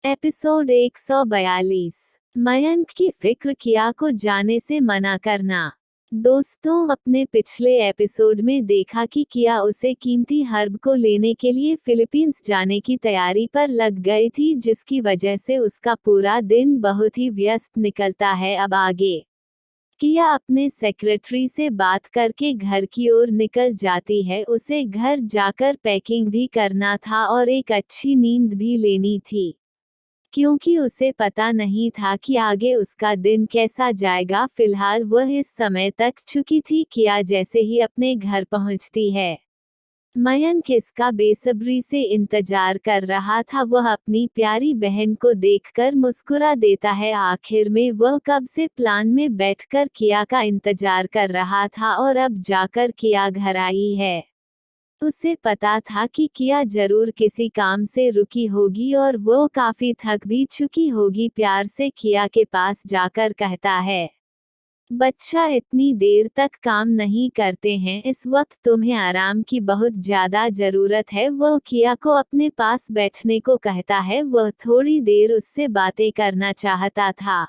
Episode 142। Mayank की फिक्र किया को जाने से मना करना। दोस्तों, अपने पिछले एपिसोड में देखा कि किया उसे कीमती हर्ब को लेने के लिए फिलीपींस जाने की तैयारी पर लग गई थी, जिसकी वजह से उसका पूरा दिन बहुत ही व्यस्त निकलता है। अब आगे किया अपने सेक्रेटरी से बात करके घर की ओर निकल जाती है। उसे घर जाकर पैकिंग भी करना था और एक अच्छी नींद भी लेनी थी, क्योंकि उसे पता नहीं था कि आगे उसका दिन कैसा जाएगा। फिलहाल वह इस समय तक चुकी थी। किया जैसे ही अपने घर पहुंचती है, मयंक इसका बेसब्री से इंतजार कर रहा था। वह अपनी प्यारी बहन को देखकर मुस्कुरा देता है। आखिर में वह कब से प्लान में बैठकर किया का इंतजार कर रहा था और अब जाकर किया घर आई है। उसे पता था कि किया जरूर किसी काम से रुकी होगी और वो काफी थक भी चुकी होगी। प्यार से किया के पास जाकर कहता है, बच्चा, इतनी देर तक काम नहीं करते हैं, इस वक्त तुम्हें आराम की बहुत ज्यादा जरूरत है। वह किया को अपने पास बैठने को कहता है। वह थोड़ी देर उससे बातें करना चाहता था।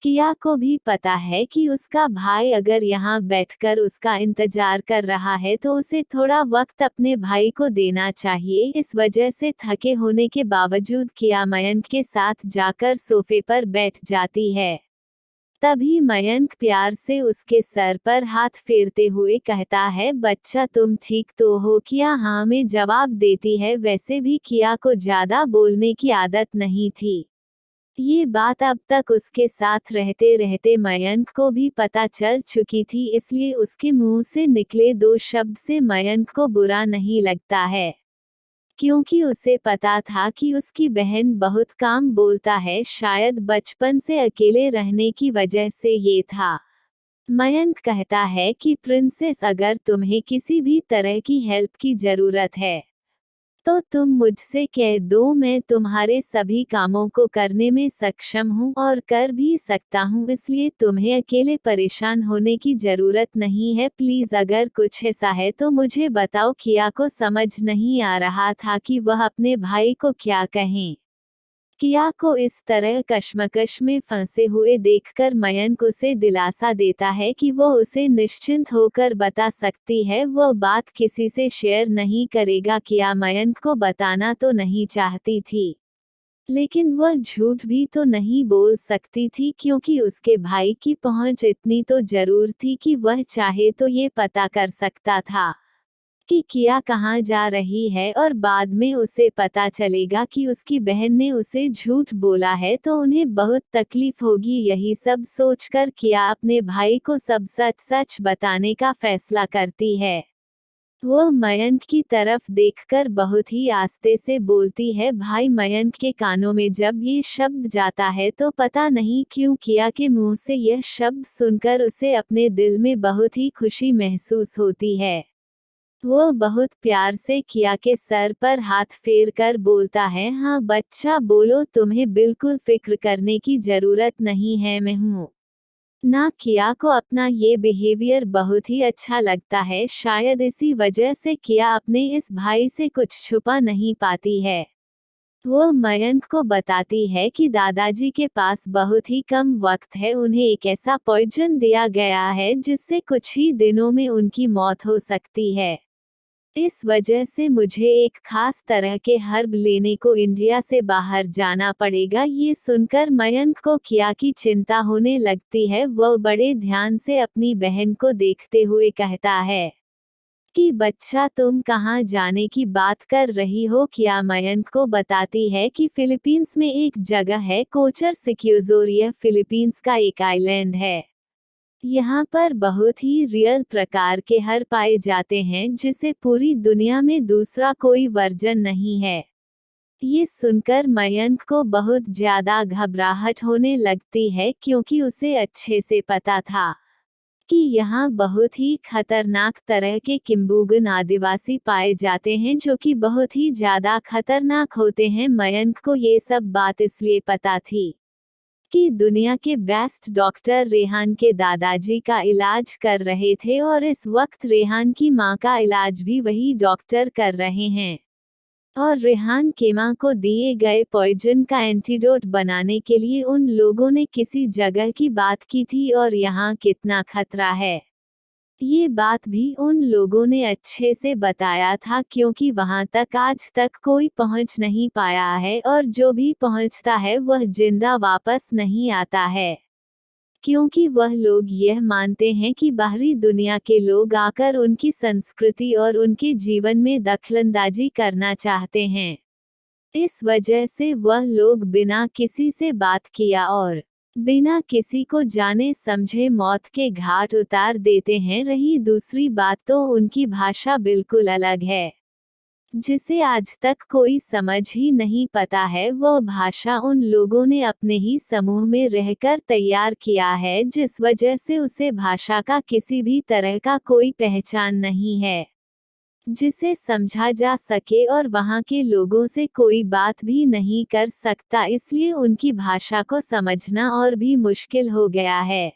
किया को भी पता है कि उसका भाई अगर यहाँ बैठकर उसका इंतजार कर रहा है तो उसे थोड़ा वक्त अपने भाई को देना चाहिए। इस वजह से थके होने के बावजूद किया मयंक के साथ जाकर सोफे पर बैठ जाती है। तभी मयंक प्यार से उसके सर पर हाथ फेरते हुए कहता है, बच्चा, तुम ठीक तो हो? किया हाँ में जवाब देती है। वैसे भी किया को ज्यादा बोलने की आदत नहीं थी। ये बात अब तक उसके साथ रहते रहते मयंक को भी पता चल चुकी थी, इसलिए उसके मुंह से निकले दो शब्द से मयंक को बुरा नहीं लगता है, क्योंकि उसे पता था कि उसकी बहन बहुत कम बोलता है। शायद बचपन से अकेले रहने की वजह से ये था। मयंक कहता है कि प्रिंसेस, अगर तुम्हें किसी भी तरह की हेल्प की जरूरत है तो तुम मुझसे कह दो। मैं तुम्हारे सभी कामों को करने में सक्षम हूँ और कर भी सकता हूँ, इसलिए तुम्हें अकेले परेशान होने की जरूरत नहीं है। प्लीज, अगर कुछ ऐसा है तो मुझे बताओ। किया को समझ नहीं आ रहा था कि वह अपने भाई को क्या कहें। किया को इस तरह कश्मकश में फंसे हुए देखकर मयंक उसे दिलासा देता है कि वो उसे निश्चिंत होकर बता सकती है। वह बात किसी से शेयर नहीं करेगा। किया मयंक को बताना तो नहीं चाहती थी, लेकिन वह झूठ भी तो नहीं बोल सकती थी, क्योंकि उसके भाई की पहुंच इतनी तो जरूर थी कि वह चाहे तो ये पता कर सकता था कि किया कहाँ जा रही है, और बाद में उसे पता चलेगा कि उसकी बहन ने उसे झूठ बोला है तो उन्हें बहुत तकलीफ होगी। यही सब सोचकर किया अपने भाई को सब सच सच बताने का फैसला करती है। वो मयंक की तरफ देखकर बहुत ही आस्ते से बोलती है, भाई। मयंक के कानों में जब ये शब्द जाता है तो पता नहीं क्यों किया के मुंह से यह शब्द सुनकर उसे अपने दिल में बहुत ही खुशी महसूस होती है। वो बहुत प्यार से किया के सर पर हाथ फेर कर बोलता है, हाँ बच्चा, बोलो, तुम्हें बिल्कुल फिक्र करने की जरूरत नहीं है, मैं हूँ ना। किया को अपना ये बिहेवियर बहुत ही अच्छा लगता है। शायद इसी वजह से किया अपने इस भाई से कुछ छुपा नहीं पाती है। वो मयंक को बताती है कि दादाजी के पास बहुत ही कम वक्त है। उन्हें एक ऐसा पॉइजन दिया गया है जिससे कुछ ही दिनों में उनकी मौत हो सकती है। इस वजह से मुझे एक खास तरह के हर्ब लेने को इंडिया से बाहर जाना पड़ेगा। ये सुनकर मयंक को किया की चिंता होने लगती है। वह बड़े ध्यान से अपनी बहन को देखते हुए कहता है कि बच्चा, तुम कहाँ जाने की बात कर रही हो? किया मयंक को बताती है कि फिलीपींस में एक जगह है, कोचर सिक्योजोर। यह फिलीपींस का एक आइलैंड है। यहाँ पर बहुत ही रियल प्रकार के हर पाए जाते हैं, जिसे पूरी दुनिया में दूसरा कोई वर्जन नहीं है। ये सुनकर मयंक को बहुत ज्यादा घबराहट होने लगती है, क्योंकि उसे अच्छे से पता था कि यहाँ बहुत ही खतरनाक तरह के किम्बुगन आदिवासी पाए जाते हैं, जो कि बहुत ही ज्यादा खतरनाक होते हैं। मयंक को ये सब बात इसलिए पता थी कि दुनिया के बेस्ट डॉक्टर रेहान के दादाजी का इलाज कर रहे थे, और इस वक्त रेहान की मां का इलाज भी वही डॉक्टर कर रहे हैं। और रेहान केमा को दिए गए पॉइजन का एंटीडोट बनाने के लिए उन लोगों ने किसी जगह की बात की थी और यहाँ कितना खतरा है। ये बात भी उन लोगों ने अच्छे से बताया था क्योंकि वहां तक आज तक कोई पहुंच नहीं पाया है और जो भी पहुंचता है वह जिंदा वापस नहीं आता है, क्योंकि वह लोग यह मानते हैं कि बाहरी दुनिया के लोग आकर उनकी संस्कृति और उनके जीवन में दखलंदाजी करना चाहते हैं। इस वजह से वह लोग बिना किसी से बात किया और बिना किसी को जाने समझे मौत के घाट उतार देते हैं। रही दूसरी बात तो उनकी भाषा बिल्कुल अलग है, जिसे आज तक कोई समझ ही नहीं पता है। वो भाषा उन लोगों ने अपने ही समूह में रहकर तैयार किया है, जिस वजह से उसे भाषा का किसी भी तरह का कोई पहचान नहीं है जिसे समझा जा सके और वहाँ के लोगों से कोई बात भी नहीं कर सकता, इसलिए उनकी भाषा को समझना और भी मुश्किल हो गया है।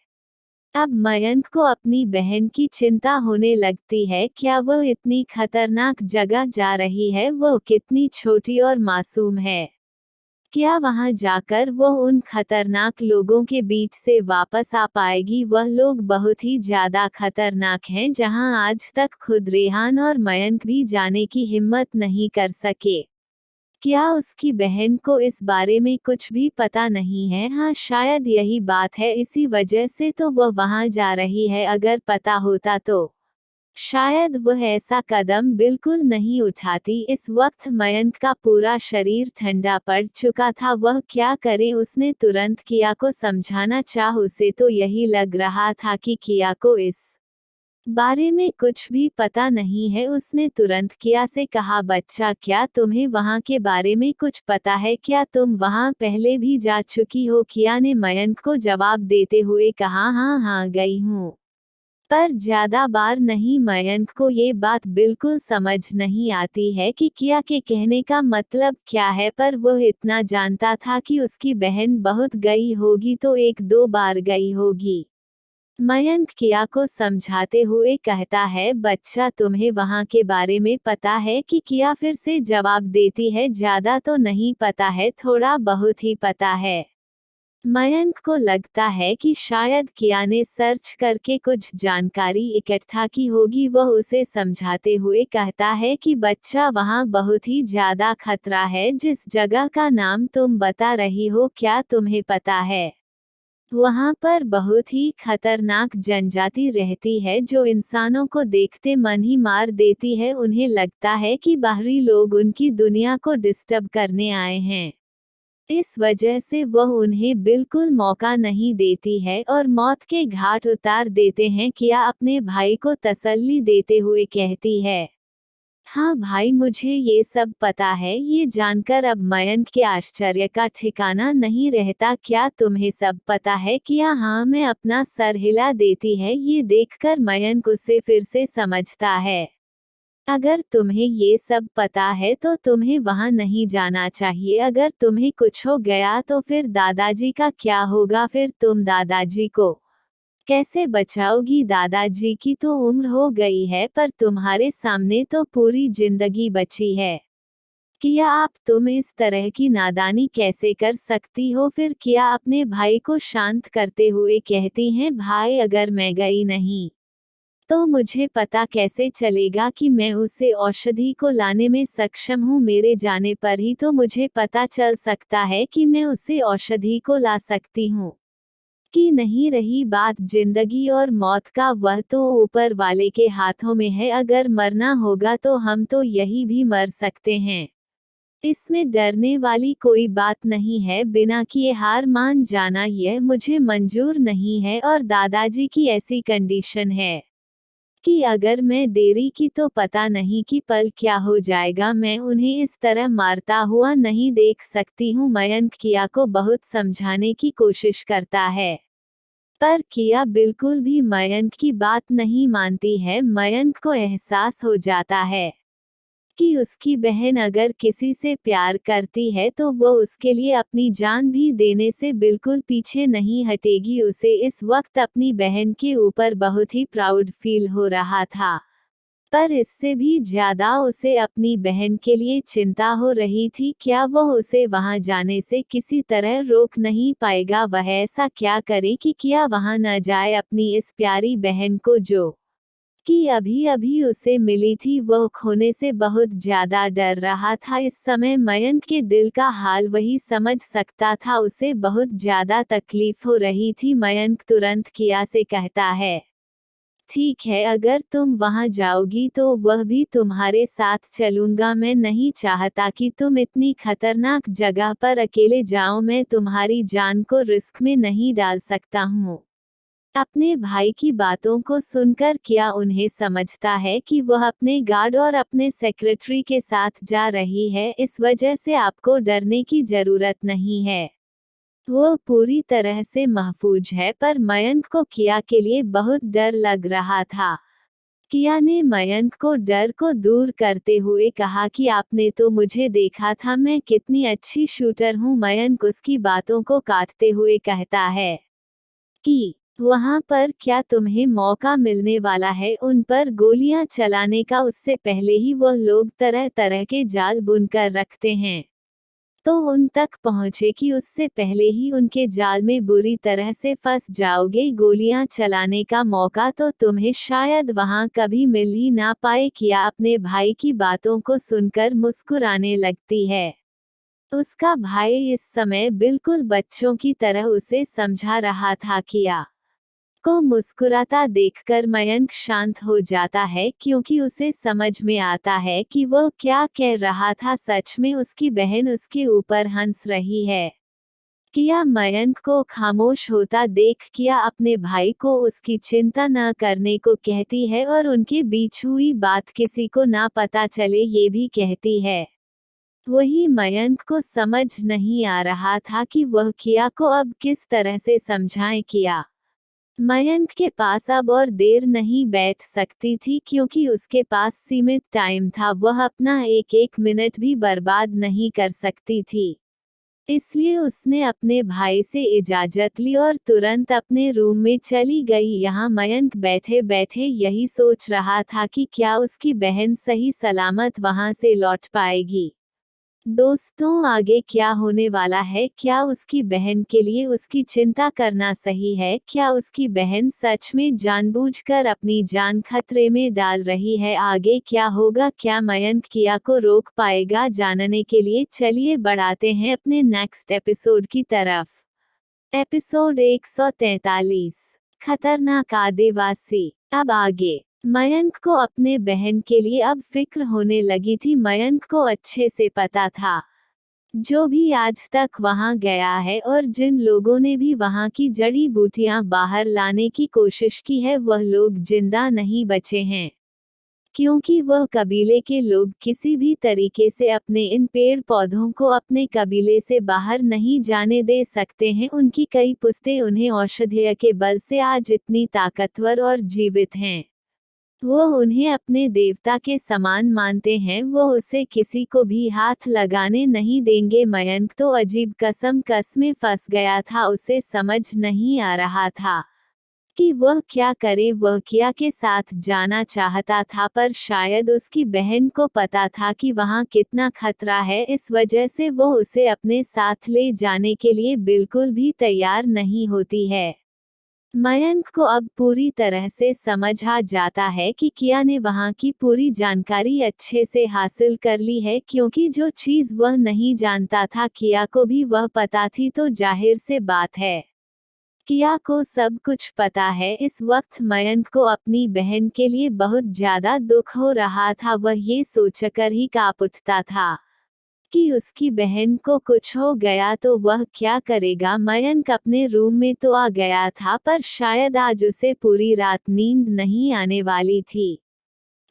अब मयंक को अपनी बहन की चिंता होने लगती है। क्या वो इतनी खतरनाक जगह जा रही है? वो कितनी छोटी और मासूम है। क्या वहां जाकर वो उन खतरनाक लोगों के बीच से वापस आ पाएगी? वह लोग बहुत ही ज्यादा खतरनाक हैं, जहां आज तक खुद रेहान और मयंक भी जाने की हिम्मत नहीं कर सके। क्या उसकी बहन को इस बारे में कुछ भी पता नहीं है? हाँ, शायद यही बात है, इसी वजह से तो वह वहां जा रही है। अगर पता होता तो शायद वह ऐसा कदम बिल्कुल नहीं उठाती। इस वक्त मयंक का पूरा शरीर ठंडा पड़ चुका था। वह क्या करे? उसने तुरंत किया को समझाना चाह, उसे तो यही लग रहा था कि किया को इस बारे में कुछ भी पता नहीं है। उसने तुरंत किया से कहा, बच्चा, क्या तुम्हें वहाँ के बारे में कुछ पता है? क्या तुम वहाँ पहले भी जा चुकी हो? किया ने मयंक को जवाब देते हुए कहा, हाँ गई हूँ, पर ज्यादा बार नहीं। मयंक को ये बात बिल्कुल समझ नहीं आती है कि किया के कहने का मतलब क्या है, पर वह इतना जानता था कि उसकी बहन बहुत गई होगी तो 1-2 बार गई होगी। मयंक किया को समझाते हुए कहता है, बच्चा, तुम्हें वहाँ के बारे में पता है? कि किया फिर से जवाब देती है, ज्यादा तो नहीं पता है, थोड़ा बहुत ही पता है। मयंक को लगता है कि शायद किया ने सर्च करके कुछ जानकारी इकट्ठा की होगी। वह उसे समझाते हुए कहता है कि बच्चा, वहाँ बहुत ही ज्यादा खतरा है। जिस जगह का नाम तुम बता रही हो, क्या तुम्हें पता है? वहाँ पर बहुत ही खतरनाक जनजाति रहती है जो इंसानों को देखते मन ही मार देती है। उन्हें लगता है कि बाहरी लोग उनकी दुनिया को डिस्टर्ब करने आए हैं, इस वजह से वह उन्हें बिल्कुल मौका नहीं देती है और मौत के घाट उतार देते हैं। किया अपने भाई को तसल्ली देते हुए कहती है, हाँ भाई, मुझे ये सब पता है। ये जानकर अब मयंक के आश्चर्य का ठिकाना नहीं रहता। क्या तुम्हें सब पता है? किया हाँ, मैं अपना सर हिला देती है। ये देखकर मयंक उसे फिर से समझता है, अगर तुम्हें ये सब पता है तो तुम्हें वहां नहीं जाना चाहिए। अगर तुम्हें कुछ हो गया तो फिर दादाजी का क्या होगा? फिर तुम दादाजी को कैसे बचाओगी? दादाजी की तो उम्र हो गई है, पर तुम्हारे सामने तो पूरी जिंदगी बची है। किया, तुम इस तरह की नादानी कैसे कर सकती हो? फिर किया अपने भाई को शांत करते हुए कहती हैं, भाई, अगर मैं गई नहीं तो मुझे पता कैसे चलेगा कि मैं उसे औषधि को लाने में सक्षम हूँ? मेरे जाने पर ही तो मुझे पता चल सकता है कि मैं उसे औषधि को ला सकती हूँ कि नहीं। रही बात जिंदगी और मौत का, वह तो ऊपर वाले के हाथों में है। अगर मरना होगा तो हम तो यही भी मर सकते हैं, इसमें डरने वाली कोई बात नहीं है। बिना किए हार मान जाना, यह मुझे मंजूर नहीं है। और दादाजी की ऐसी कंडीशन है कि अगर मैं देरी की तो पता नहीं कि पल क्या हो जाएगा। मैं उन्हें इस तरह मारता हुआ नहीं देख सकती हूँ। मयंक किया को बहुत समझाने की कोशिश करता है, पर किया बिल्कुल भी मयंक की बात नहीं मानती है। मयंक को एहसास हो जाता है कि उसकी बहन अगर किसी से प्यार करती है तो वो उसके लिए अपनी जान भी देने से बिल्कुल पीछे नहीं हटेगी। उसे इस वक्त अपनी बहन के ऊपर बहुत ही प्राउड फील हो रहा था। पर इससे भी ज्यादा उसे अपनी बहन के लिए चिंता हो रही थी। क्या वह उसे वहां जाने से किसी तरह रोक नहीं पाएगा? वह ऐसा क्या करे कि किया वहां न जाए अपनी इस प्यारी बहन को जो कि अभी अभी उसे मिली थी। वह खोने से बहुत ज्यादा डर रहा था। इस समय मयंक के दिल का हाल वही समझ सकता था। उसे बहुत ज्यादा तकलीफ हो रही थी। मयंक तुरंत किया से कहता है, ठीक है, अगर तुम वहां जाओगी तो वह भी तुम्हारे साथ चलूंगा। मैं नहीं चाहता कि तुम इतनी खतरनाक जगह पर अकेले जाओ। मैं तुम्हारी जान को रिस्क में नहीं डाल सकता हूँ। अपने भाई की बातों को सुनकर किया उन्हें समझता है कि वह अपने गार्ड और अपने सेक्रेटरी के साथ जा रही है। इस वजह से आपको डरने की जरूरत नहीं है। वो पूरी तरह से महफूज है। पर मयंक को किया के लिए बहुत डर लग रहा था। किया ने मयंक को डर को दूर करते हुए कहा कि आपने तो मुझे देखा था, मैं कितनी अच्छी शूटर हूँ। मयंक उसकी बातों को काटते हुए कहता है कि वहां पर क्या तुम्हें मौका मिलने वाला है उन पर गोलियां चलाने का? उससे पहले ही वह लोग तरह तरह के जाल बुनकर रखते हैं, तो उन तक पहुंचे कि उससे पहले ही उनके जाल में बुरी तरह से फंस जाओगे। गोलियां चलाने का मौका तो तुम्हें शायद वहां कभी मिल ही ना पाए। किया अपने भाई की बातों को सुनकर मुस्कुराने लगती है। उसका भाई इस समय बिल्कुल बच्चों की तरह उसे समझा रहा था। किया को मुस्कुराता देखकर मयंक शांत हो जाता है, क्योंकि उसे समझ में आता है कि वह क्या कह रहा था। सच में उसकी बहन उसके ऊपर हंस रही है। किया मयंक को खामोश होता देख किया अपने भाई को उसकी चिंता न करने को कहती है और उनके बीच हुई बात किसी को ना पता चले ये भी कहती है। वही मयंक को समझ नहीं आ रहा था कि वह किया को अब किस तरह से समझाएं। किया मयंक के पास अब और देर नहीं बैठ सकती थी, क्योंकि उसके पास सीमित टाइम था। वह अपना एक एक मिनट भी बर्बाद नहीं कर सकती थी। इसलिए उसने अपने भाई से इजाजत ली और तुरंत अपने रूम में चली गई। यहाँ मयंक बैठे बैठे यही सोच रहा था कि क्या उसकी बहन सही सलामत वहां से लौट पाएगी। दोस्तों, आगे क्या होने वाला है? क्या उसकी बहन के लिए उसकी चिंता करना सही है? क्या उसकी बहन सच में जानबूझकर अपनी जान खतरे में डाल रही है? आगे क्या होगा? क्या मयंक किया को रोक पाएगा? जानने के लिए चलिए बढ़ाते हैं अपने नेक्स्ट एपिसोड की तरफ। एपिसोड 143, खतरनाक आदिवासी। अब आगे मयंक को अपने बहन के लिए अब फिक्र होने लगी थी। मयंक को अच्छे से पता था, जो भी आज तक वहां गया है और जिन लोगों ने भी वहां की जड़ी बूटियां बाहर लाने की कोशिश की है, वह लोग जिंदा नहीं बचे हैं। क्योंकि वह कबीले के लोग किसी भी तरीके से अपने इन पेड़ पौधों को अपने कबीले से बाहर नहीं जाने दे सकते हैं। उनकी कई पुश्तें उन्हें औषधीय के बल से आज इतनी ताकतवर और जीवित हैं। वो उन्हें अपने देवता के समान मानते हैं। वो उसे किसी को भी हाथ लगाने नहीं देंगे। मयंक तो अजीब कस में फंस गया था। उसे समझ नहीं आ रहा था कि वह क्या करे। वह किया के साथ जाना चाहता था, पर शायद उसकी बहन को पता था कि वहां कितना खतरा है। इस वजह से वो उसे अपने साथ ले जाने के लिए बिल्कुल भी तैयार नहीं होती है। मयंक को अब पूरी तरह से समझ आ जाता है कि किया ने वहां की पूरी जानकारी अच्छे से हासिल कर ली है, क्योंकि जो चीज वह नहीं जानता था किया को भी वह पता थी। तो जाहिर से बात है, किया को सब कुछ पता है। इस वक्त मयंक को अपनी बहन के लिए बहुत ज्यादा दुख हो रहा था। वह ये सोचकर ही कांप उठता था कि उसकी बहन को कुछ हो गया तो वह क्या करेगा। मयंक अपने रूम में तो आ गया था, पर शायद आज उसे पूरी रात नींद नहीं आने वाली थी।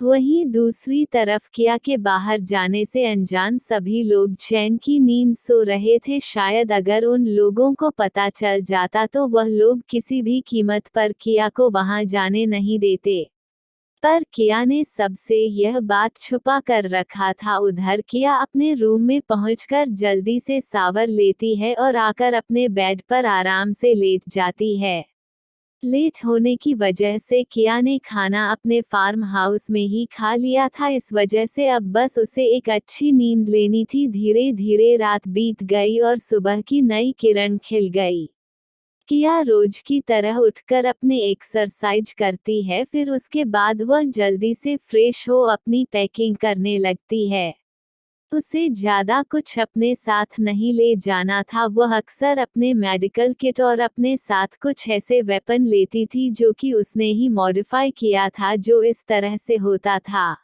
वहीं दूसरी तरफ किया के बाहर जाने से अनजान सभी लोग चैन की नींद सो रहे थे। शायद अगर उन लोगों को पता चल जाता तो वह लोग किसी भी कीमत पर किया को वहां जाने नहीं देते। पर किया ने सबसे यह बात छुपा कर रखा था। उधर किया अपने रूम में पहुंचकर जल्दी से शावर लेती है और आकर अपने बेड पर आराम से लेट जाती है। लेट होने की वजह से किया ने खाना अपने फार्म हाउस में ही खा लिया था। इस वजह से अब बस उसे एक अच्छी नींद लेनी थी। धीरे धीरे रात बीत गई और सुबह की नई किरण खिल गई। किया रोज की तरह उठकर अपने एक्सरसाइज करती है, फिर उसके बाद वह जल्दी से फ्रेश हो अपनी पैकिंग करने लगती है। उसे ज्यादा कुछ अपने साथ नहीं ले जाना था। वह अक्सर अपने मेडिकल किट और अपने साथ कुछ ऐसे वेपन लेती थी जो कि उसने ही मॉडिफाई किया था, जो इस तरह से होता था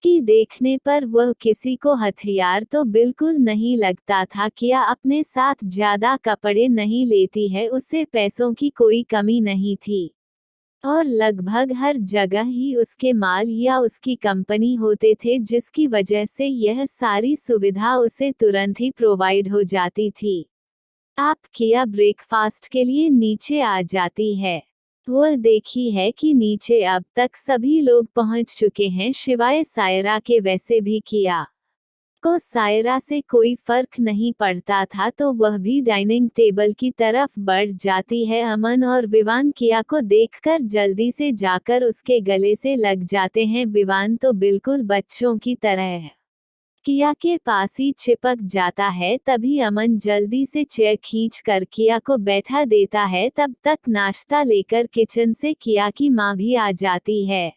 कि देखने पर वह किसी को हथियार तो बिल्कुल नहीं लगता था। किया अपने साथ ज्यादा कपड़े नहीं लेती है, उसे पैसों की कोई कमी नहीं थी और लगभग हर जगह ही उसके माल या उसकी कंपनी होते थे, जिसकी वजह से यह सारी सुविधा उसे तुरंत ही प्रोवाइड हो जाती थी। आप किया ब्रेकफास्ट के लिए नीचे आ जाती है। वह देखी है कि नीचे अब तक सभी लोग पहुंच चुके हैं सिवाय सायरा के। वैसे भी किया को सायरा से कोई फर्क नहीं पड़ता था, तो वह भी डाइनिंग टेबल की तरफ बढ़ जाती है। अमन और विवान किया को देखकर जल्दी से जाकर उसके गले से लग जाते हैं। विवान तो बिल्कुल बच्चों की तरह है, किया के पास ही चिपक जाता है। तभी अमन जल्दी से चेयर खींच कर किया को बैठा देता है। तब तक नाश्ता लेकर किचन से किया की माँ भी आ जाती है।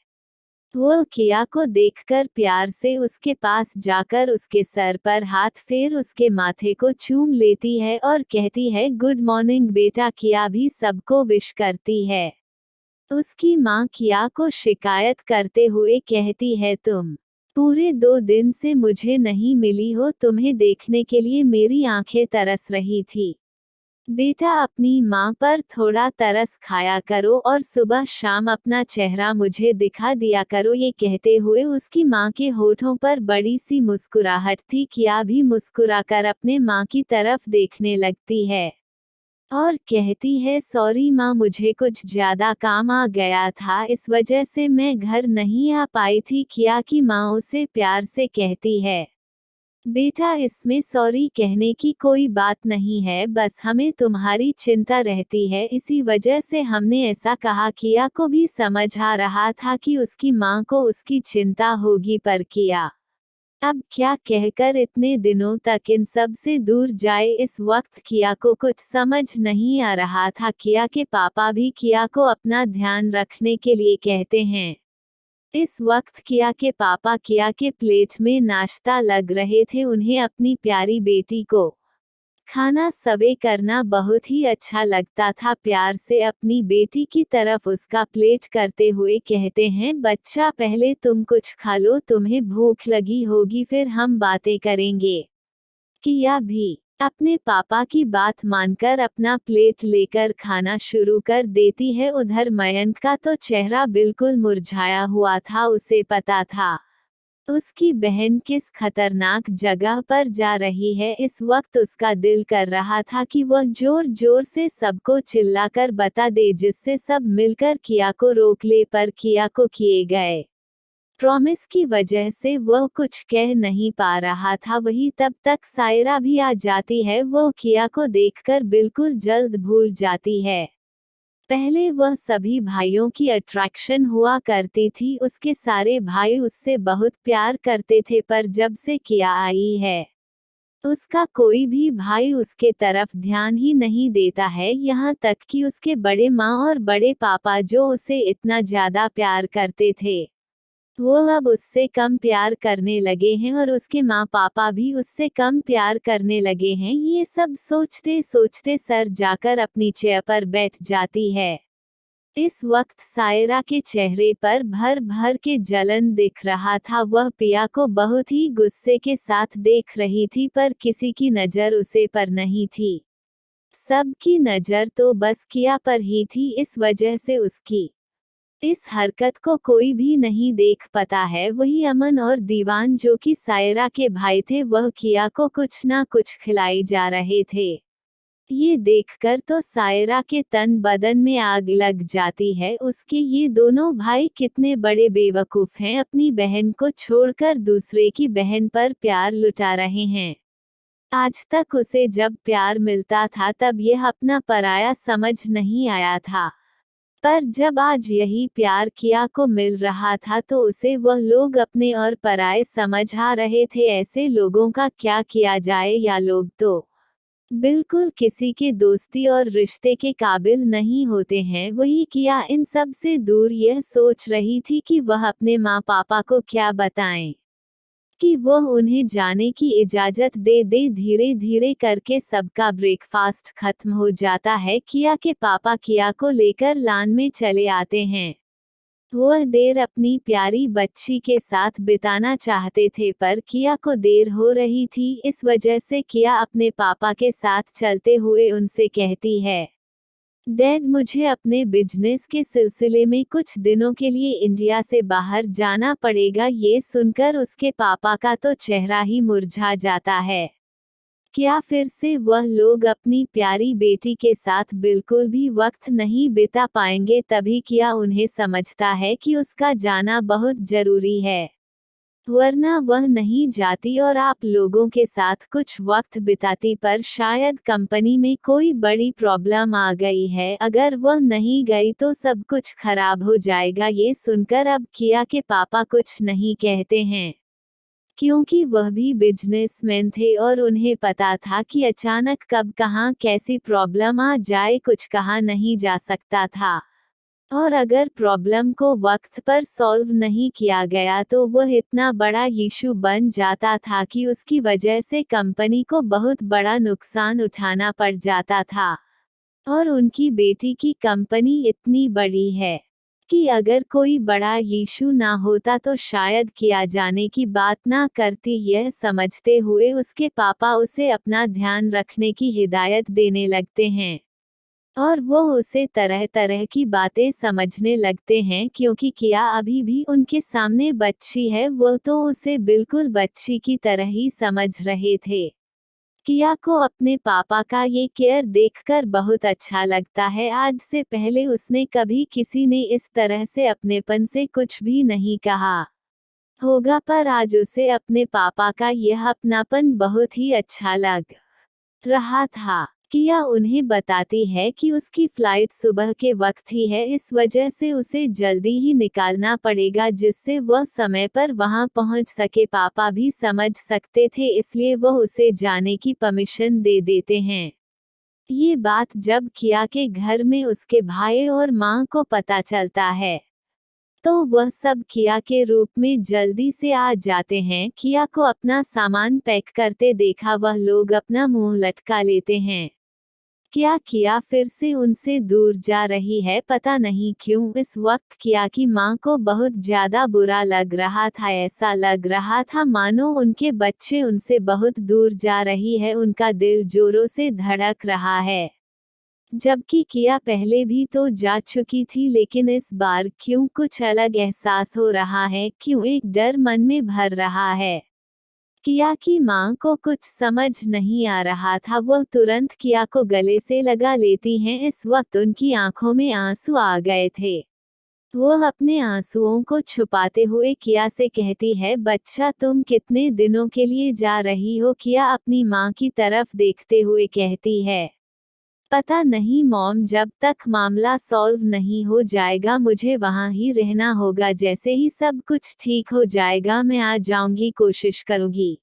वो किया को देखकर प्यार से उसके पास जाकर उसके सर पर हाथ फेर उसके माथे को चूम लेती है और कहती है, गुड मॉर्निंग बेटा। किया भी सबको विश करती है। उसकी माँ किया को शिकायत करते हुए कहती है, तुम पूरे 2 दिन से मुझे नहीं मिली हो। तुम्हें देखने के लिए मेरी आंखें तरस रही थी। बेटा अपनी माँ पर थोड़ा तरस खाया करो और सुबह शाम अपना चेहरा मुझे दिखा दिया करो। ये कहते हुए उसकी माँ के होठों पर बड़ी सी मुस्कुराहट थी। किया भी मुस्कुराकर अपने माँ की तरफ देखने लगती है और कहती है, सॉरी माँ, मुझे कुछ ज्यादा काम आ गया था, इस वजह से मैं घर नहीं आ पाई थी। किया की माँ उसे प्यार से कहती है, बेटा इसमें सॉरी कहने की कोई बात नहीं है, बस हमें तुम्हारी चिंता रहती है, इसी वजह से हमने ऐसा कहा। किया को भी समझ आ रहा था कि उसकी माँ को उसकी चिंता होगी, पर किया अब क्या कहकर इतने दिनों तक इन सब से दूर जाए। इस वक्त किया को कुछ समझ नहीं आ रहा था। किया के पापा भी किया को अपना ध्यान रखने के लिए कहते हैं। इस वक्त किया के पापा किया के प्लेट में नाश्ता लग रहे थे। उन्हें अपनी प्यारी बेटी को खाना सर्व करना बहुत ही अच्छा लगता था। प्यार से अपनी बेटी की तरफ उसका प्लेट करते हुए कहते हैं, बच्चा पहले तुम कुछ खा लो, तुम्हें भूख लगी होगी, फिर हम बातें करेंगे। किया भी अपने पापा की बात मानकर अपना प्लेट लेकर खाना शुरू कर देती है। उधर मयंक का तो चेहरा बिल्कुल मुरझाया हुआ था। उसे पता था उसकी बहन किस खतरनाक जगह पर जा रही है। इस वक्त उसका दिल कर रहा था कि वह जोर जोर से सबको चिल्लाकर बता दे, जिससे सब मिलकर किया को रोक ले, पर किया को किए गए प्रॉमिस की वजह से वह कुछ कह नहीं पा रहा था। वही तब तक सायरा भी आ जाती है। वो किया को देखकर बिल्कुल जल्द भूल जाती है। पहले वह सभी भाइयों की अट्रैक्शन हुआ करती थी, उसके सारे भाई उससे बहुत प्यार करते थे, पर जब से किया आई है उसका कोई भी भाई उसके तरफ ध्यान ही नहीं देता है। यहाँ तक कि उसके बड़े माँ और बड़े पापा जो उसे इतना ज्यादा प्यार करते थे, वो अब उससे कम प्यार करने लगे हैं और उसके माँ पापा भी उससे कम प्यार करने लगे हैं। ये सब सोचते सोचते सर जाकर अपनी चेयर पर बैठ जाती है। इस वक्त सायरा के चेहरे पर भर भर के जलन दिख रहा था। वह पिया को बहुत ही गुस्से के साथ देख रही थी, पर किसी की नजर उसे पर नहीं थी। सबकी नजर तो बस किया पर ही थी। इस वजह से उसकी इस हरकत को कोई भी नहीं देख पाता है। वही अमन और दीवान, जो कि सायरा के भाई थे, वह किया को कुछ ना कुछ खिलाई जा रहे थे। ये देखकर तो सायरा के तन बदन में आग लग जाती है। उसके ये दोनों भाई कितने बड़े बेवकूफ हैं, अपनी बहन को छोड़कर दूसरे की बहन पर प्यार लुटा रहे हैं। आज तक उसे जब प्यार मिलता था तब यह अपना पराया समझ नहीं आया था। पर जब आज यही प्यार किया को मिल रहा था तो उसे वह लोग अपने और पराये समझ आ रहे थे। ऐसे लोगों का क्या किया जाए, या लोग तो बिल्कुल किसी के दोस्ती और रिश्ते के काबिल नहीं होते हैं। वही किया इन सब से दूर यह सोच रही थी कि वह अपने माँ पापा को क्या बताएं, कि वह उन्हें जाने की इजाजत दे दे। धीरे धीरे करके सबका ब्रेकफास्ट खत्म हो जाता है। किया के पापा किया को लेकर लान में चले आते हैं। वह देर अपनी प्यारी बच्ची के साथ बिताना चाहते थे, पर किया को देर हो रही थी। इस वजह से किया अपने पापा के साथ चलते हुए उनसे कहती है, डैड मुझे अपने बिजनेस के सिलसिले में कुछ दिनों के लिए इंडिया से बाहर जाना पड़ेगा। ये सुनकर उसके पापा का तो चेहरा ही मुरझा जाता है। क्या फिर से वह लोग अपनी प्यारी बेटी के साथ बिल्कुल भी वक्त नहीं बिता पाएंगे? तभी किया उन्हें समझता है कि उसका जाना बहुत जरूरी है, वरना वह नहीं जाती और आप लोगों के साथ कुछ वक्त बिताती। पर शायद कंपनी में कोई बड़ी प्रॉब्लम आ गई है। अगर वह नहीं गई तो सब कुछ खराब हो जाएगा। ये सुनकर अब किया के पापा कुछ नहीं कहते हैं, क्योंकि वह भी बिजनेसमैन थे और उन्हें पता था कि अचानक कब कहाँ कैसी प्रॉब्लम आ जाए कुछ कहा नहीं जा सकता था। और अगर प्रॉब्लम को वक्त पर सॉल्व नहीं किया गया तो वह इतना बड़ा इशू बन जाता था कि उसकी वजह से कंपनी को बहुत बड़ा नुकसान उठाना पड़ जाता था। और उनकी बेटी की कंपनी इतनी बड़ी है कि अगर कोई बड़ा इशू ना होता तो शायद किया जाने की बात ना करती। यह समझते हुए उसके पापा उसे अपना ध्यान रखने की हिदायत देने लगते हैं और वो उसे तरह तरह की बातें समझने लगते हैं, क्योंकि किया अभी भी उनके सामने बच्ची है। वो तो उसे बिल्कुल बच्ची की तरह ही समझ रहे थे। किया को अपने पापा का ये केयर देखकर बहुत अच्छा लगता है। आज से पहले उसने कभी किसी ने इस तरह से अपनेपन से कुछ भी नहीं कहा होगा, पर आज उसे अपने पापा का यह अपनापन बहुत ही अच्छा लग रहा था। किया उन्हें बताती है कि उसकी फ्लाइट सुबह के वक्त ही है, इस वजह से उसे जल्दी ही निकालना पड़ेगा जिससे वह समय पर वहां पहुंच सके। पापा भी समझ सकते थे, इसलिए वह उसे जाने की परमिशन दे देते हैं। ये बात जब किया के घर में उसके भाई और मां को पता चलता है तो वह सब किया के रूप में जल्दी से आ जाते हैं। किया को अपना सामान पैक करते देखा वह लोग अपना मुंह लटका लेते हैं। क्या किया फिर से उनसे दूर जा रही है, पता नहीं क्यों। इस वक्त किया की मां को बहुत ज्यादा बुरा लग रहा था। ऐसा लग रहा था मानो उनके बच्चे उनसे बहुत दूर जा रही है। उनका दिल जोरों से धड़क रहा है, जबकि किया पहले भी तो जा चुकी थी, लेकिन इस बार क्यों कुछ अलग एहसास हो रहा है। क्यों एक डर मन में भर रहा है। किया की मां को कुछ समझ नहीं आ रहा था। वह तुरंत किया को गले से लगा लेती हैं। इस वक्त उनकी आंखों में आंसू आ गए थे। वह अपने आंसुओं को छुपाते हुए किया से कहती है, बच्चा तुम कितने दिनों के लिए जा रही हो? किया अपनी मां की तरफ देखते हुए कहती है, पता नहीं मॉम, जब तक मामला सॉल्व नहीं हो जाएगा मुझे वहाँ ही रहना होगा। जैसे ही सब कुछ ठीक हो जाएगा मैं आ जाऊंगी। कोशिश करूंगी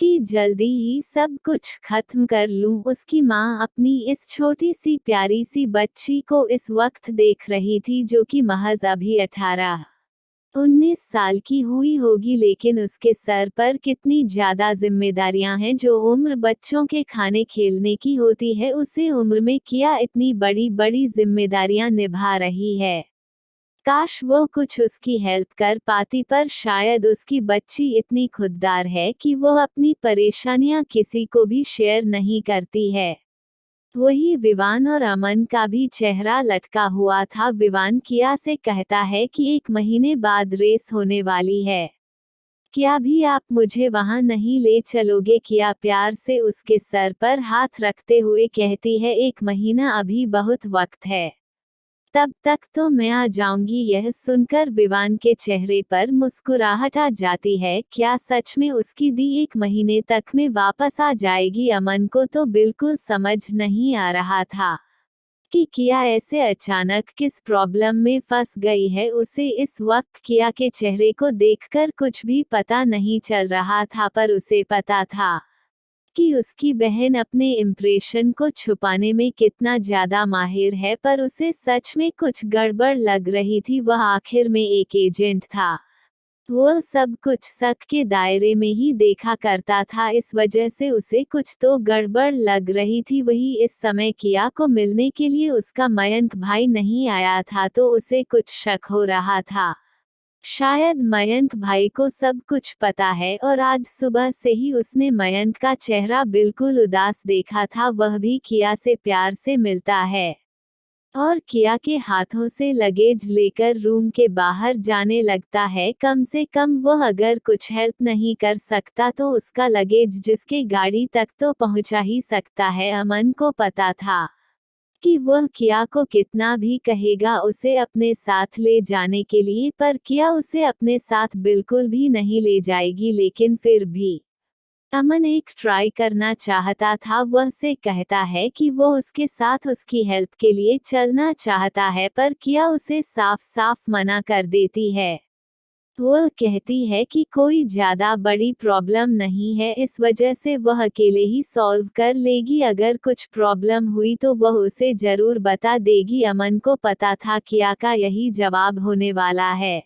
कि जल्दी ही सब कुछ खत्म कर लूं। उसकी माँ अपनी इस छोटी सी प्यारी सी बच्ची को इस वक्त देख रही थी, जो कि महज अभी 18-19 साल की हुई होगी, लेकिन उसके सर पर कितनी ज्यादा जिम्मेदारियां हैं। जो उम्र बच्चों के खाने खेलने की होती है, उसे उम्र में किया इतनी बड़ी बड़ी जिम्मेदारियां निभा रही है। काश वो कुछ उसकी हेल्प कर पाती, पर शायद उसकी बच्ची इतनी खुददार है कि वो अपनी परेशानियां किसी को भी शेयर नहीं करती है। वही विवान और अमन का भी चेहरा लटका हुआ था। विवान किया से कहता है कि 1 महीने बाद रेस होने वाली है, क्या भी आप मुझे वहां नहीं ले चलोगे? किया प्यार से उसके सर पर हाथ रखते हुए कहती है, 1 महीना अभी बहुत वक्त है, तब तक तो मैं आ जाऊंगी। यह सुनकर विवान के चेहरे पर मुस्कुराहट आ जाती है। क्या सच में उसकी दी 1 महीने तक में वापस आ जाएगी? अमन को तो बिल्कुल समझ नहीं आ रहा था कि किया ऐसे अचानक किस प्रॉब्लम में फंस गई है। उसे इस वक्त किया के चेहरे को देखकर कुछ भी पता नहीं चल रहा था, पर उसे पता था कि उसकी बहन अपने इम्प्रेशन को छुपाने में कितना ज्यादा माहिर है। पर उसे सच में कुछ गड़बड़ लग रही थी। वह आखिर में एक एजेंट था। वह सब कुछ शक के दायरे में ही देखा करता था, इस वजह से उसे कुछ तो गड़बड़ लग रही थी। वही इस समय किया को मिलने के लिए उसका मयंक भाई नहीं आया था, तो उसे कुछ शक हो रहा था। शायद मयंक भाई को सब कुछ पता है, और आज सुबह से ही उसने मयंक का चेहरा बिल्कुल उदास देखा था। वह भी किया से प्यार से मिलता है और किया के हाथों से लगेज लेकर रूम के बाहर जाने लगता है। कम से कम वह अगर कुछ हेल्प नहीं कर सकता तो उसका लगेज जिसके गाड़ी तक तो पहुंचा ही सकता है। अमन को पता था कि वह किया को कितना भी कहेगा उसे अपने साथ ले जाने के लिए, पर किया उसे अपने साथ बिल्कुल भी नहीं ले जाएगी। लेकिन फिर भी अमन एक ट्राई करना चाहता था। वह से कहता है कि वो उसके साथ उसकी हेल्प के लिए चलना चाहता है, पर किया उसे साफ साफ मना कर देती है। वह कहती है कि कोई ज्यादा बड़ी प्रॉब्लम नहीं है, इस वजह से वह अकेले ही सॉल्व कर लेगी। अगर कुछ प्रॉब्लम हुई तो वह उसे जरूर बता देगी। अमन को पता था किया का यही जवाब होने वाला है,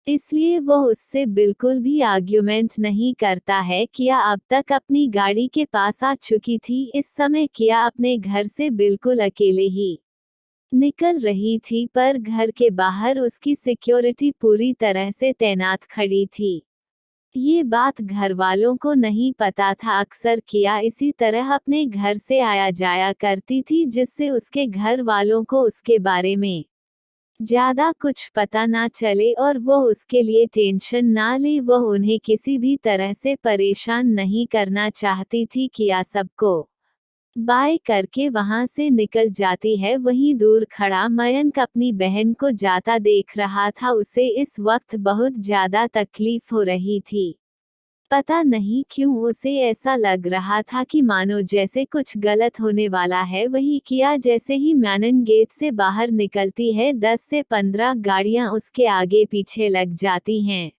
इसलिए वह उससे बिल्कुल भी आर्ग्यूमेंट नहीं करता है। किया अब तक अपनी गाड़ी के पास आ चुकी थी। इस समय किया अपने घर से बिल्कुल अकेले ही निकल रही थी, पर घर के बाहर उसकी सिक्योरिटी पूरी तरह से तैनात खड़ी थी। ये बात घर वालों को नहीं पता था। अक्सर किया इसी तरह अपने घर से आया जाया करती थी, जिससे उसके घर वालों को उसके बारे में ज्यादा कुछ पता ना चले और वह उसके लिए टेंशन ना ले। वह उन्हें किसी भी तरह से परेशान नहीं करना चाहती थी। किया सबको बाय करके वहां से निकल जाती है। वहीं दूर खड़ा मयंक अपनी बहन को जाता देख रहा था। उसे इस वक्त बहुत ज्यादा तकलीफ हो रही थी। पता नहीं क्यों उसे ऐसा लग रहा था कि मानो जैसे कुछ गलत होने वाला है। वही किया जैसे ही मैनन गेट से बाहर निकलती है, 10 से 15 गाड़ियां उसके आगे पीछे लग जाती हैं।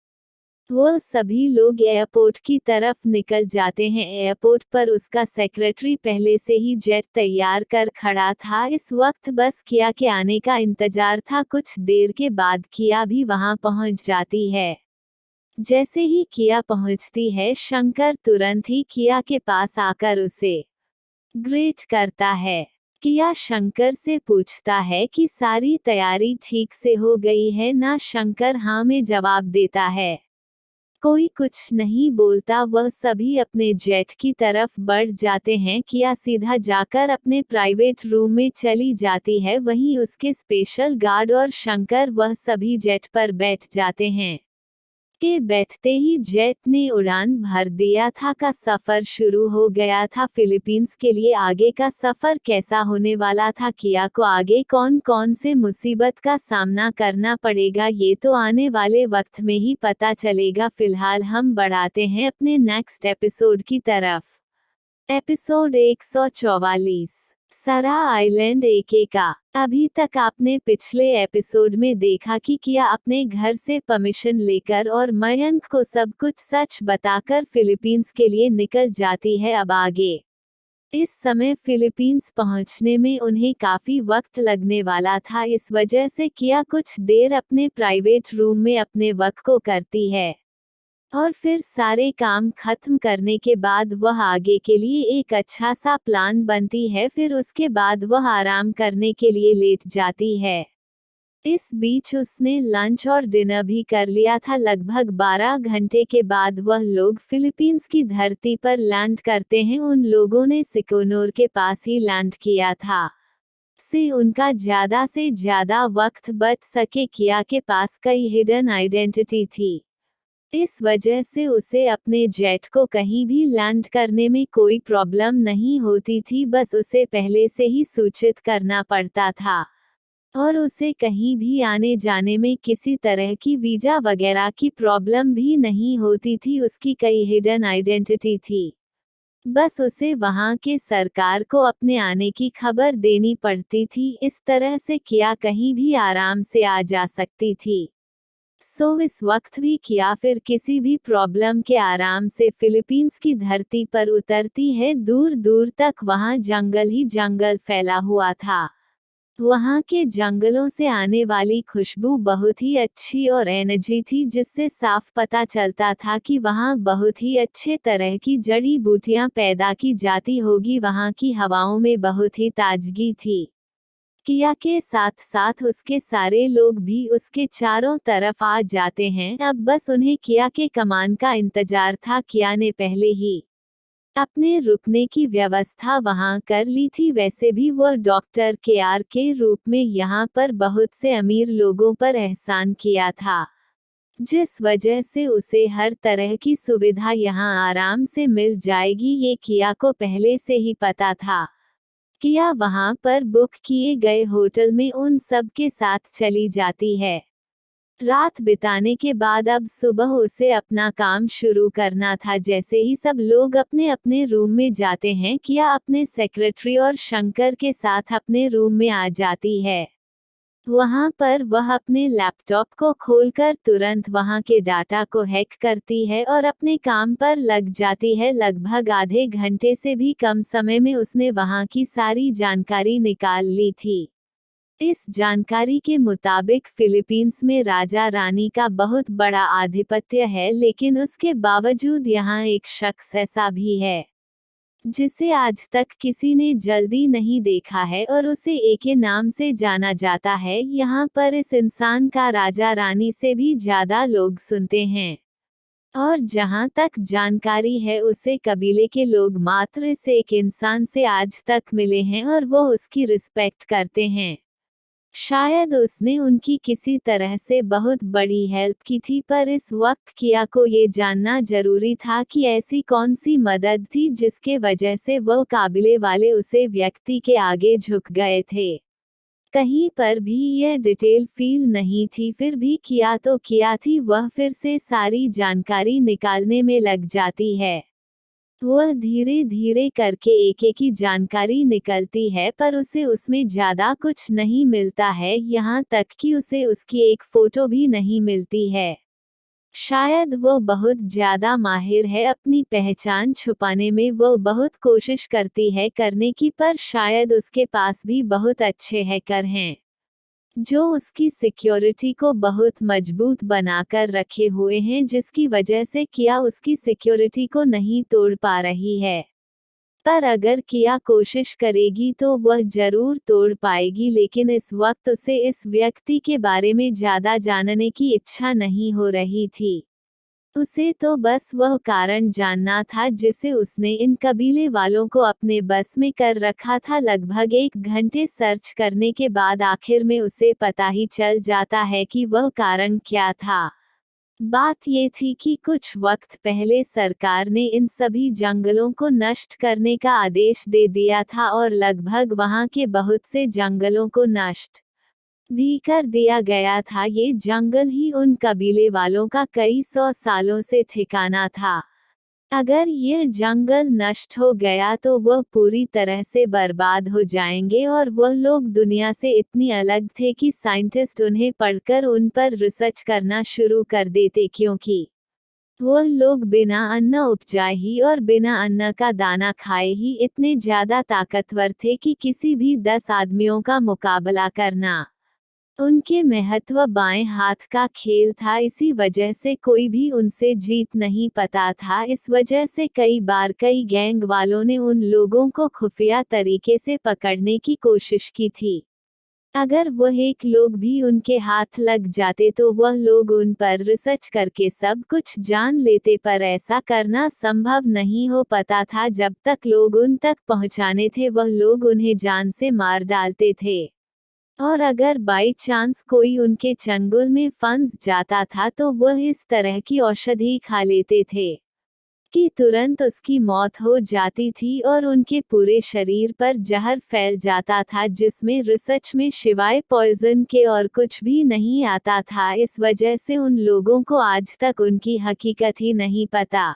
वो सभी लोग एयरपोर्ट की तरफ निकल जाते हैं। एयरपोर्ट पर उसका सेक्रेटरी पहले से ही जेट तैयार कर खड़ा था। इस वक्त बस किया के आने का इंतजार था। कुछ देर के बाद किया भी वहां पहुंच जाती है। जैसे ही किया पहुंचती है, शंकर तुरंत ही किया के पास आकर उसे ग्रेट करता है। किया शंकर से पूछता है कि सारी तैयारी ठीक से हो गई है ना। शंकर हाँ में जवाब देता है। कोई कुछ नहीं बोलता। वह सभी अपने जेट की तरफ बढ़ जाते हैं। किया सीधा जाकर अपने प्राइवेट रूम में चली जाती है। वहीं उसके स्पेशल गार्ड और शंकर वह सभी जेट पर बैठ जाते हैं। के बैठते ही जेट ने उड़ान भर दिया था। का सफर शुरू हो गया था फिलीपींस के लिए। आगे का सफर कैसा होने वाला था, किया को आगे कौन कौन से मुसीबत का सामना करना पड़ेगा, ये तो आने वाले वक्त में ही पता चलेगा। फिलहाल हम बढ़ाते हैं अपने नेक्स्ट एपिसोड की तरफ। एपिसोड 144, सरा आइलैंड एके का। अभी तक आपने पिछले एपिसोड में देखा कि किया अपने घर से परमिशन लेकर और मयंक को सब कुछ सच बताकर फिलीपींस के लिए निकल जाती है। अब आगे इस समय फिलीपींस पहुंचने में उन्हें काफी वक्त लगने वाला था। इस वजह से किया कुछ देर अपने प्राइवेट रूम में अपने वक्त को करती है और फिर सारे काम खत्म करने के बाद वह आगे के लिए एक अच्छा सा प्लान बनती है। फिर उसके बाद वह आराम करने के लिए लेट जाती है। इस बीच उसने लंच और डिनर भी कर लिया था। लगभग 12 घंटे के बाद वह लोग फिलीपींस की धरती पर लैंड करते हैं। उन लोगों ने सिकोनोर के पास ही लैंड किया था, से उनका ज्यादा से ज्यादा वक्त बच सके। किया के पास कई हिडन आइडेंटिटी थी, इस वजह से उसे अपने जेट को कहीं भी लैंड करने में कोई प्रॉब्लम नहीं होती थी। बस उसे पहले से ही सूचित करना पड़ता था और उसे कहीं भी आने जाने में किसी तरह की वीजा वगैरह की प्रॉब्लम भी नहीं होती थी। उसकी कई हिडन आइडेंटिटी थी। बस उसे वहां के सरकार को अपने आने की खबर देनी पड़ती थी। इस तरह से किया कहीं भी आराम से आ जा सकती थी। इस वक्त भी किया फिर किसी भी प्रॉब्लम के आराम से फिलीपींस की धरती पर उतरती है। दूर दूर तक वहां जंगल ही जंगल फैला हुआ था। वहां के जंगलों से आने वाली खुशबू बहुत ही अच्छी और एनर्जी थी, जिससे साफ पता चलता था कि वहां बहुत ही अच्छे तरह की जड़ी बूटियां पैदा की जाती होगी। वहां की हवाओं में बहुत ही ताजगी थी। किया के साथ साथ उसके सारे लोग भी उसके चारों तरफ आ जाते हैं। अब बस उन्हें किया के कमान का इंतजार था। किया ने पहले ही अपने रुकने की व्यवस्था वहां कर ली थी। वैसे भी वह डॉक्टर केआर के रूप में यहाँ पर बहुत से अमीर लोगों पर एहसान किया था, जिस वजह से उसे हर तरह की सुविधा यहाँ आराम से मिल जाएगी। ये किया को पहले से ही पता था। किया वहां पर बुक किए गए होटल में उन सब के साथ चली जाती है। रात बिताने के बाद अब सुबह उसे अपना काम शुरू करना था। जैसे ही सब लोग अपने अपने रूम में जाते हैं, किया अपने सेक्रेटरी और शंकर के साथ अपने रूम में आ जाती है। वहां पर वह अपने लैपटॉप को खोलकर तुरंत वहां के डाटा को हैक करती है और अपने काम पर लग जाती है। लगभग आधे घंटे से भी कम समय में उसने वहां की सारी जानकारी निकाल ली थी। इस जानकारी के मुताबिक फिलीपींस में राजा रानी का बहुत बड़ा आधिपत्य है, लेकिन उसके बावजूद यहाँ एक शख्स ऐसा भी है जिसे आज तक किसी ने जल्दी नहीं देखा है और उसे एक के नाम से जाना जाता है। यहाँ पर इस इंसान का राजा रानी से भी ज्यादा लोग सुनते हैं, और जहाँ तक जानकारी है उसे कबीले के लोग मात्र इस एक इंसान से आज तक मिले हैं और वो उसकी रिस्पेक्ट करते हैं। शायद उसने उनकी किसी तरह से बहुत बड़ी हेल्प की थी, पर इस वक्त किया को ये जानना जरूरी था कि ऐसी कौन सी मदद थी जिसके वजह से वो काबिले वाले उसे व्यक्ति के आगे झुक गए थे। कहीं पर भी यह डिटेल फील नहीं थी, फिर भी किया तो किया थी। वह फिर से सारी जानकारी निकालने में लग जाती है। वह धीरे धीरे करके एक एक की जानकारी निकलती है, पर उसे उसमें ज्यादा कुछ नहीं मिलता है। यहाँ तक कि उसे उसकी एक फोटो भी नहीं मिलती है। शायद वो बहुत ज्यादा माहिर है अपनी पहचान छुपाने में। वो बहुत कोशिश करती है करने की, पर शायद उसके पास भी बहुत अच्छे हैकर हैं जो उसकी सिक्योरिटी को बहुत मजबूत बनाकर रखे हुए हैं, जिसकी वजह से किया उसकी सिक्योरिटी को नहीं तोड़ पा रही है। पर अगर किया कोशिश करेगी तो वह जरूर तोड़ पाएगी, लेकिन इस वक्त उसे इस व्यक्ति के बारे में ज्यादा जानने की इच्छा नहीं हो रही थी। उसे तो बस वह कारण जानना था जिसे उसने इन कबीले वालों को अपने बस में कर रखा था। लगभग 1 घंटे सर्च करने के बाद आखिर में उसे पता ही चल जाता है कि वह कारण क्या था। बात ये थी कि कुछ वक्त पहले सरकार ने इन सभी जंगलों को नष्ट करने का आदेश दे दिया था और लगभग वहां के बहुत से जंगलों को नष्ट भी कर दिया गया था। ये जंगल ही उन कबीले वालों का कई 100 सालों से ठिकाना था। अगर ये जंगल नष्ट हो गया तो वह पूरी तरह से बर्बाद हो जाएंगे, और वह लोग दुनिया से इतनी अलग थे कि साइंटिस्ट उन्हें पढ़कर उन पर रिसर्च करना शुरू कर देते, क्योंकि वह लोग बिना अन्न उपजाए ही और बिना अन्न का दाना खाए ही इतने ज्यादा ताकतवर थे कि किसी भी 10 आदमियों का मुकाबला करना उनके महत्व बाएं हाथ का खेल था। इसी वजह से कोई भी उनसे जीत नहीं पाता था। इस वजह से कई बार कई गैंग वालों ने उन लोगों को खुफिया तरीके से पकड़ने की कोशिश की थी। अगर वह एक लोग भी उनके हाथ लग जाते तो वह लोग उन पर रिसर्च करके सब कुछ जान लेते, पर ऐसा करना संभव नहीं हो पाता था। जब तक लोग उन तक पहुंचाने थे वह लोग उन्हें जान से मार डालते थे, और अगर बाई चांस कोई उनके चंगुल में फंस जाता था तो वह इस तरह की औषधि खा लेते थे कि तुरंत उसकी मौत हो जाती थी और उनके पूरे शरीर पर जहर फैल जाता था, जिसमें रिसर्च में शिवाय पॉइजन के और कुछ भी नहीं आता था। इस वजह से उन लोगों को आज तक उनकी हकीकत ही नहीं पता।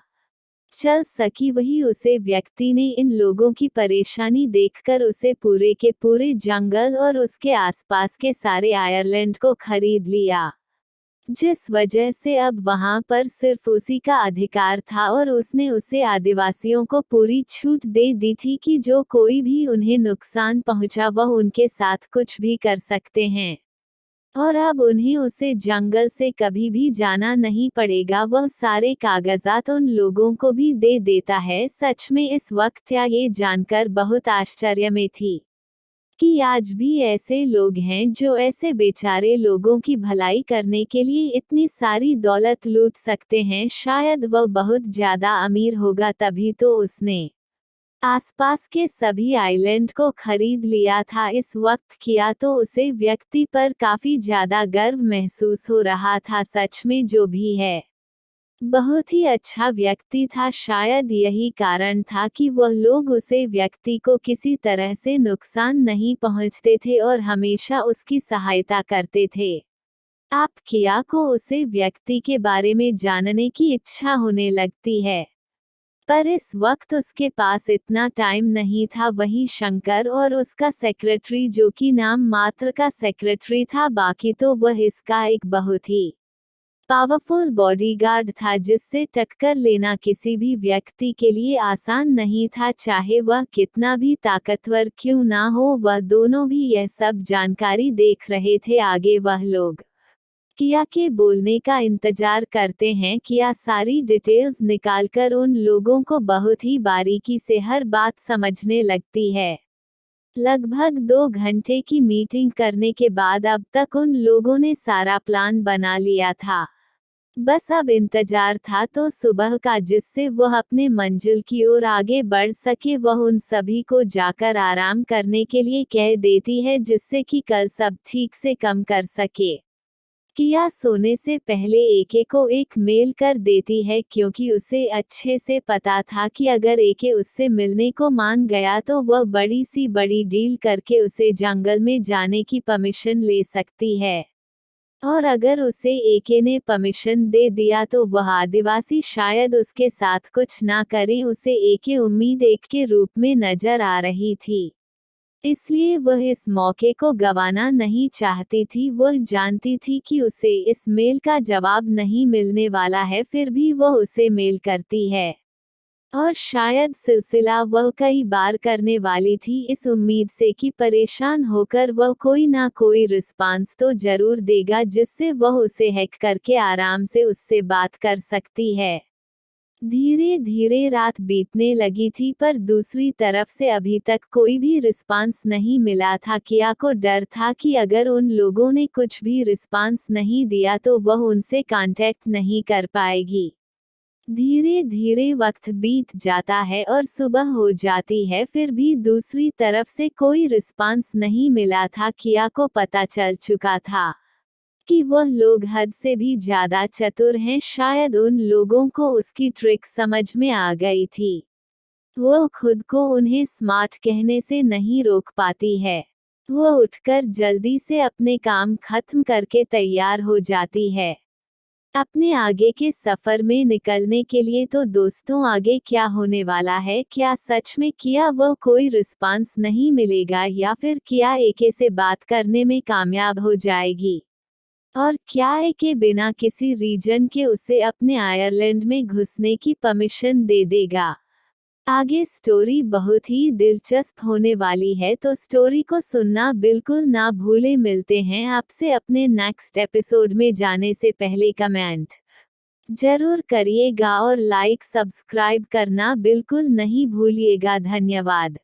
चल सकी वही उसे व्यक्ति ने इन लोगों की परेशानी देखकर उसे पूरे के पूरे जंगल और उसके आसपास के सारे आयरलैंड को खरीद लिया, जिस वजह से अब वहां पर सिर्फ उसी का अधिकार था और उसने उसे आदिवासियों को पूरी छूट दे दी थी कि जो कोई भी उन्हें नुकसान पहुंचा वह उनके साथ कुछ भी कर सकते हैं। और अब उन्हें उसे जंगल से कभी भी जाना नहीं पड़ेगा, वह सारे कागजात उन लोगों को भी दे देता है। सच में इस वक्त ये जानकर बहुत आश्चर्य में थी कि आज भी ऐसे लोग हैं जो ऐसे बेचारे लोगों की भलाई करने के लिए इतनी सारी दौलत लूट सकते हैं। शायद वह बहुत ज्यादा अमीर होगा तभी तो उसने आसपास के सभी आइलैंड को खरीद लिया था। इस वक्त किया तो उसे व्यक्ति पर काफी ज्यादा गर्व महसूस हो रहा था। सच में जो भी है बहुत ही अच्छा व्यक्ति था। शायद यही कारण था कि वह लोग उसे व्यक्ति को किसी तरह से नुकसान नहीं पहुंचते थे और हमेशा उसकी सहायता करते थे। आप किया को उसे व्यक्ति के बारे में जानने की इच्छा होने लगती है, पर इस वक्त उसके पास इतना टाइम नहीं था। वहीं शंकर और उसका सेक्रेटरी जो कि नाम मात्र का सेक्रेटरी था, बाकी तो वह इसका एक बहुत ही पावरफुल बॉडीगार्ड था जिससे टक्कर लेना किसी भी व्यक्ति के लिए आसान नहीं था, चाहे वह कितना भी ताकतवर क्यों ना हो। वह दोनों भी यह सब जानकारी देख रहे थे। आगे वह लोग किया के बोलने का इंतजार करते हैं। किया सारी डिटेल्स निकालकर उन लोगों को बहुत ही बारीकी से हर बात समझने लगती है। लगभग 2 घंटे की मीटिंग करने के बाद अब तक उन लोगों ने सारा प्लान बना लिया था। बस अब इंतजार था तो सुबह का, जिससे वह अपने मंजिल की ओर आगे बढ़ सके। वह उन सभी को जाकर आराम करने के लिए कह देती है जिससे कि कल सब ठीक से कम कर सके। किया सोने से पहले एके को एक मेल कर देती है क्योंकि उसे अच्छे से पता था कि अगर एके उससे मिलने को मान गया तो वह बड़ी सी बड़ी डील करके उसे जंगल में जाने की परमिशन ले सकती है, और अगर उसे एके ने परमिशन दे दिया तो वह आदिवासी शायद उसके साथ कुछ ना करे। उसे एके उम्मीद एक के रूप में नजर आ रही थी, इसलिए वह इस मौके को गंवाना नहीं चाहती थी। वह जानती थी कि उसे इस मेल का जवाब नहीं मिलने वाला है, फिर भी वह उसे मेल करती है और शायद सिलसिला वह कई बार करने वाली थी, इस उम्मीद से कि परेशान होकर वह कोई ना कोई रिस्पांस तो जरूर देगा जिससे वह उसे हैक करके आराम से उससे बात कर सकती है। धीरे धीरे रात बीतने लगी थी, पर दूसरी तरफ से अभी तक कोई भी रिस्पांस नहीं मिला था। किया को डर था कि अगर उन लोगों ने कुछ भी रिस्पांस नहीं दिया तो वह उनसे कांटेक्ट नहीं कर पाएगी। धीरे धीरे वक्त बीत जाता है और सुबह हो जाती है, फिर भी दूसरी तरफ से कोई रिस्पांस नहीं मिला था। किया को पता चल चुका था कि वह लोग हद से भी ज्यादा चतुर हैं। शायद उन लोगों को उसकी ट्रिक समझ में आ गई थी। वो खुद को उन्हें स्मार्ट कहने से नहीं रोक पाती है। वो उठकर जल्दी से अपने काम खत्म करके तैयार हो जाती है अपने आगे के सफर में निकलने के लिए। तो दोस्तों, आगे क्या होने वाला है? क्या सच में किया वह कोई रिस्पांस नहीं मिलेगा, या फिर किया एके से बात करने में कामयाब हो जाएगी? और क्या एके बिना किसी रीजन के उसे अपने आयरलैंड में घुसने की परमिशन दे देगा? आगे स्टोरी बहुत ही दिलचस्प होने वाली है, तो स्टोरी को सुनना बिल्कुल ना भूले। मिलते हैं आपसे अपने नेक्स्ट एपिसोड में। जाने से पहले कमेंट जरूर करिएगा और लाइक सब्सक्राइब करना बिल्कुल नहीं भूलिएगा। धन्यवाद।